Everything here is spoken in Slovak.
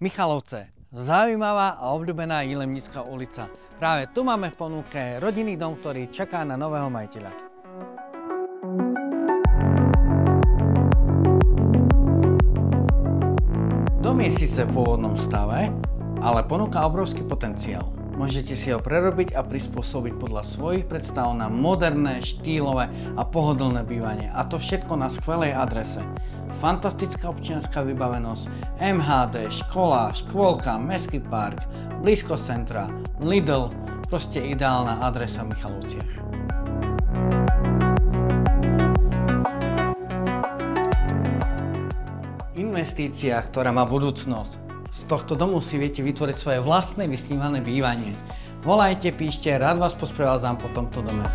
Michalovce, zaujímavá a obľúbená Jilemnická ulica. Práve tu máme v ponuke rodinný dom, ktorý čaká na nového majiteľa. Dom je síce v pôvodnom stave, ale ponúka obrovský potenciál. Môžete si ho prerobiť a prispôsobiť podľa svojich predstav na moderné, štýlové a pohodlné bývanie. A to všetko na skvelej adrese. Fantastická občianska vybavenosť, MHD, škola, škôlka, mestský park, blízko centra, Lidl, proste ideálna adresa v Michalovciach. Investícia, ktorá má budúcnosť. Z tohto domu si viete vytvoriť svoje vlastné vysnívané bývanie. Volajte, píšte, rád vás posprevádzam po tomto dome.